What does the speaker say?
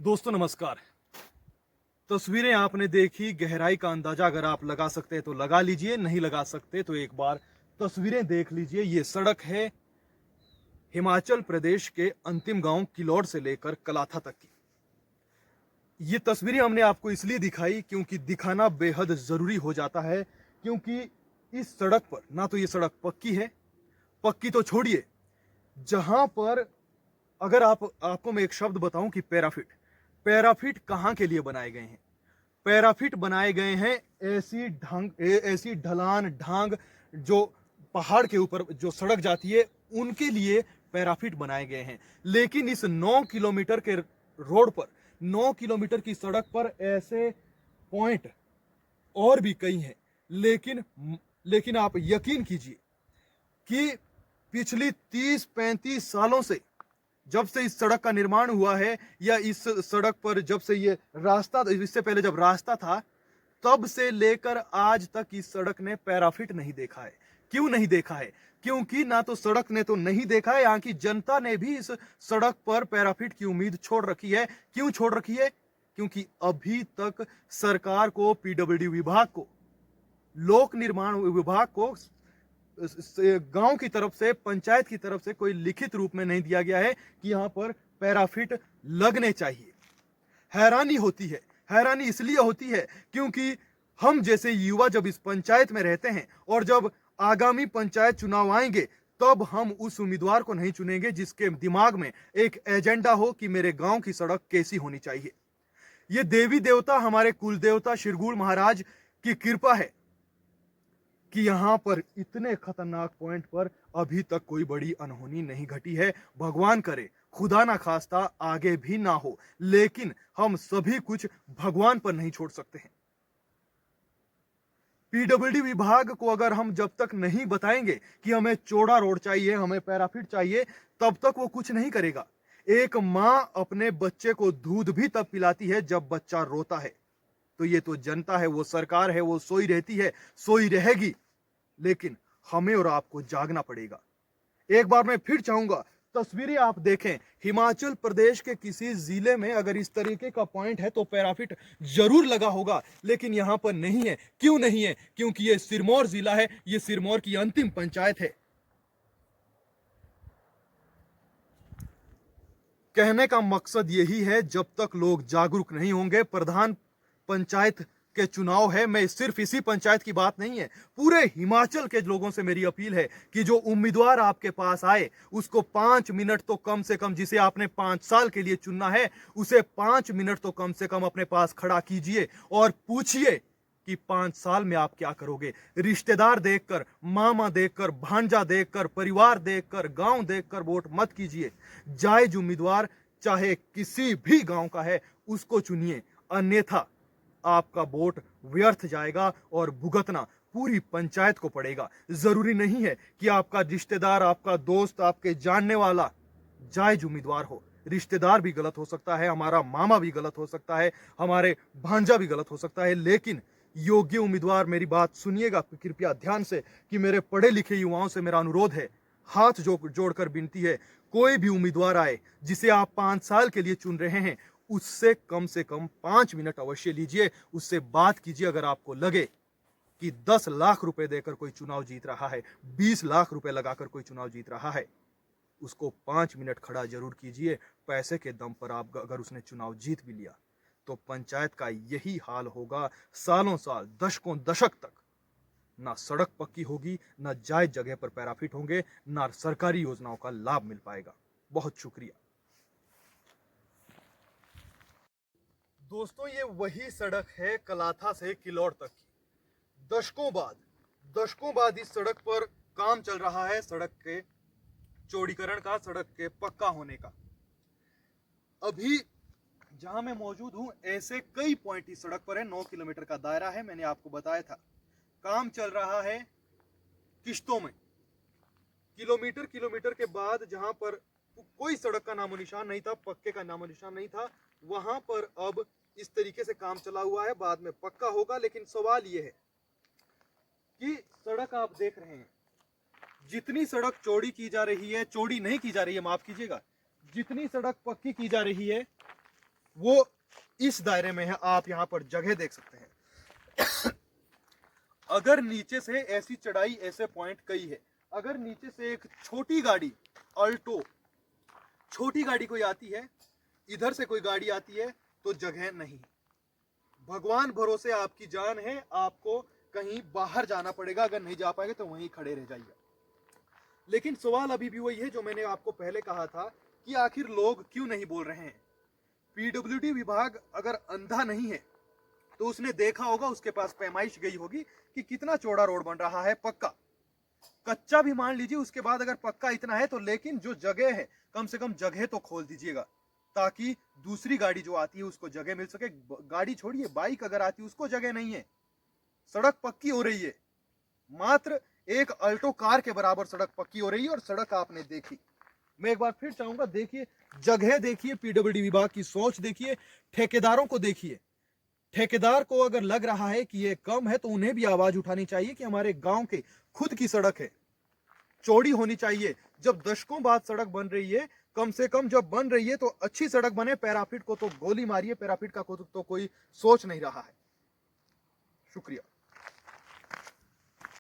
दोस्तों नमस्कार। तस्वीरें आपने देखी, गहराई का अंदाजा अगर आप लगा सकते हैं तो लगा लीजिए, नहीं लगा सकते तो एक बार तस्वीरें देख लीजिए। ये सड़क है हिमाचल प्रदेश के अंतिम गांव किलौड़ से लेकर कलाथा तक की। ये तस्वीरें हमने आपको इसलिए दिखाई क्योंकि दिखाना बेहद जरूरी हो जाता है, क्योंकि इस सड़क पर ना तो ये सड़क पक्की है, पक्की तो छोड़िए, जहां पर अगर आपको मैं एक शब्द बताऊं कि पैराफिट, पैराफिट कहां के लिए बनाए गए हैं? पैराफिट बनाए गए हैं ऐसी ढलान ढांग जो पहाड़ के ऊपर जो सड़क जाती है उनके लिए पैराफिट बनाए गए हैं। लेकिन इस 9 किलोमीटर के रोड पर, 9 किलोमीटर की सड़क पर ऐसे पॉइंट और भी कई हैं। लेकिन लेकिन आप यकीन कीजिए कि पिछली 30-35 सालों से, जब से इस सड़क का निर्माण हुआ है, या इस सड़क पर जब से ये रास्ता, इससे पहले जब रास्ता था, तब से लेकर आज तक इस सड़क ने पैराफिट नहीं देखा है। क्यों नहीं देखा है? क्योंकि ना तो सड़क ने तो नहीं देखा है, यहाँ की जनता ने भी इस सड़क पर पैराफिट की उम्मीद छोड़ रखी है। क्यों छोड़ रखी है? क्योंकि अभी तक सरकार को, पीडब्ल्यूडी विभाग को, लोक निर्माण विभाग को गांव की तरफ से, पंचायत की तरफ से कोई लिखित रूप में नहीं दिया गया है कि यहां पर पैराफिट लगने चाहिए। हैरानी होती है, हैरानी इसलिए होती है क्योंकि हम जैसे युवा जब इस पंचायत में रहते हैं और जब आगामी पंचायत चुनाव आएंगे, तब हम उस उम्मीदवार को नहीं चुनेंगे जिसके दिमाग में एक एजेंडा हो कि मेरे गांव की सड़क कैसी होनी चाहिए। ये देवी देवता, हमारे कुल देवता शिरगुड़ महाराज की कृपा है कि यहां पर इतने खतरनाक पॉइंट पर अभी तक कोई बड़ी अनहोनी नहीं घटी है। भगवान करे, खुदा ना खास्ता आगे भी ना हो, लेकिन हम सभी कुछ भगवान पर नहीं छोड़ सकते हैं। पीडब्ल्यूडी विभाग को अगर हम जब तक नहीं बताएंगे कि हमें चौड़ा रोड चाहिए, हमें पैराफिट चाहिए, तब तक वो कुछ नहीं करेगा। एक मां अपने बच्चे को दूध भी तब पिलाती है जब बच्चा रोता है। तो ये तो जनता है, वो सरकार है, वो सोई रहती है, सोई रहेगी, लेकिन हमें और आपको जागना पड़ेगा। एक बार मैं फिर चाहूंगा, तस्वीरें आप देखें, हिमाचल प्रदेश के किसी जिले में अगर इस तरीके का पॉइंट है तो पैराफिट जरूर लगा होगा, लेकिन यहां पर नहीं है। क्यों नहीं है? क्योंकि ये सिरमौर जिला है, ये सिरमौर की अंतिम पंचायत है। कहने का मकसद यही है, जब तक लोग जागरूक नहीं होंगे, प्रधान पंचायत के चुनाव है, मैं सिर्फ इसी पंचायत की बात नहीं है, पूरे हिमाचल के लोगों से मेरी अपील है कि जो उम्मीदवार आपके पास आए उसको 5 मिनट तो कम से कम, जिसे आपने 5 साल के लिए चुनना है, उसे 5 मिनट तो कम से कम अपने पास खड़ा कीजिए और पूछिए कि 5 साल में आप क्या करोगे। रिश्तेदार देखकर, मामा देखकर, भांजा देखकर, परिवार देखकर, गांव देखकर वोट मत कीजिए। जायज उम्मीदवार चाहे किसी भी गांव का है उसको चुनिए, अन्यथा आपका वोट व्यर्थ जाएगा और भुगतना पूरी पंचायत को पड़ेगा। जरूरी नहीं है कि आपका रिश्तेदार, आपका दोस्त, आपके जानने वाला जायज उम्मीदवार हो। रिश्तेदार भी गलत हो सकता है, हमारा मामा भी गलत हो सकता है, हमारे भांजा भी गलत हो सकता है, लेकिन योग्य उम्मीदवार, मेरी बात सुनिएगा कृपया ध्यान से, कि मेरे पढ़े लिखे युवाओं से मेरा अनुरोध है, हाथ जोड़कर विनती है, कोई भी उम्मीदवार आए जिसे आप 5 साल के लिए चुन रहे हैं, उससे कम से कम 5 मिनट अवश्य लीजिए, उससे बात कीजिए। अगर आपको लगे कि 10 लाख रुपए देकर कोई चुनाव जीत रहा है, 20 लाख रुपए लगाकर कोई चुनाव जीत रहा है, उसको 5 मिनट खड़ा जरूर कीजिए। पैसे के दम पर आप, अगर उसने चुनाव जीत भी लिया तो पंचायत का यही हाल होगा सालों साल, दशकों दशक तक। ना सड़क पक्की होगी, ना जायज जगह पर पैराफिट होंगे, ना सरकारी योजनाओं का लाभ मिल पाएगा। बहुत शुक्रिया दोस्तों। ये वही सड़क है कलाथा से किलौड़ तक की। दशकों बाद इस सड़क पर काम चल रहा है, सड़क के चौड़ीकरण का, सड़क के पक्का होने का। अभी जहां मैं मौजूद हूं, ऐसे कई पॉइंट इस सड़क पर है। 9 किलोमीटर का दायरा है, मैंने आपको बताया था। काम चल रहा है किश्तों में, किलोमीटर किलोमीटर के बाद जहां पर कोई सड़क का नामो निशान नहीं था, पक्के का नामो निशान नहीं था, वहां पर अब इस तरीके से काम चला हुआ है, बाद में पक्का होगा। लेकिन सवाल यह है कि सड़क आप देख रहे हैं, जितनी सड़क चौड़ी की जा रही है, चौड़ी नहीं की जा रही है, माफ कीजिएगा, जितनी सड़क पक्की की जा रही है वो इस दायरे में है। आप यहाँ पर जगह देख सकते हैं। अगर नीचे से ऐसी चढ़ाई, ऐसे पॉइंट कई है, अगर नीचे से एक छोटी गाड़ी अल्टो, छोटी गाड़ी कोई आती है, इधर से कोई गाड़ी आती है, तो जगह नहीं। भगवान भरोसे आपकी जान है, आपको कहीं बाहर जाना पड़ेगा, अगर नहीं जा पाएंगे तो वहीं खड़े रह जाइए। लेकिन सवाल अभी भी वही है जो मैंने आपको पहले कहा था कि आखिर लोग क्यों नहीं बोल रहे हैं। पीडब्ल्यूडी विभाग अगर अंधा नहीं है तो उसने देखा होगा, उसके पास पैमाइश गई होगी कि कितना चौड़ा रोड बन रहा है। पक्का कच्चा भी मान लीजिए, उसके बाद अगर पक्का इतना है तो, लेकिन जो जगह है कम से कम जगह तो खोल दीजिएगा, ताकि दूसरी गाड़ी जो आती है उसको जगह मिल सके। गाड़ी छोड़िए, बाइक अगर आती है उसको जगह नहीं है। सड़क पक्की हो रही है, मात्र एक अल्टो कार के बराबर सड़क पक्की हो रही है, और सड़क आपने देखी। मैं एक बार फिर चाहूंगा, देखिए जगह, देखिए पीडब्ल्यूडी विभाग की सोच देखिए, ठेकेदारों को देखिए। ठेकेदार को अगर लग रहा है कि ये कम है तो उन्हें भी आवाज उठानी चाहिए कि हमारे गांव के खुद की सड़क है, चौड़ी होनी चाहिए। जब दशकों बाद सड़क बन रही है, कम से कम जब बन रही है तो अच्छी सड़क बने। पैराफिट को तो गोली मारिए, पैराफिट का तो कोई सोच नहीं रहा है। शुक्रिया।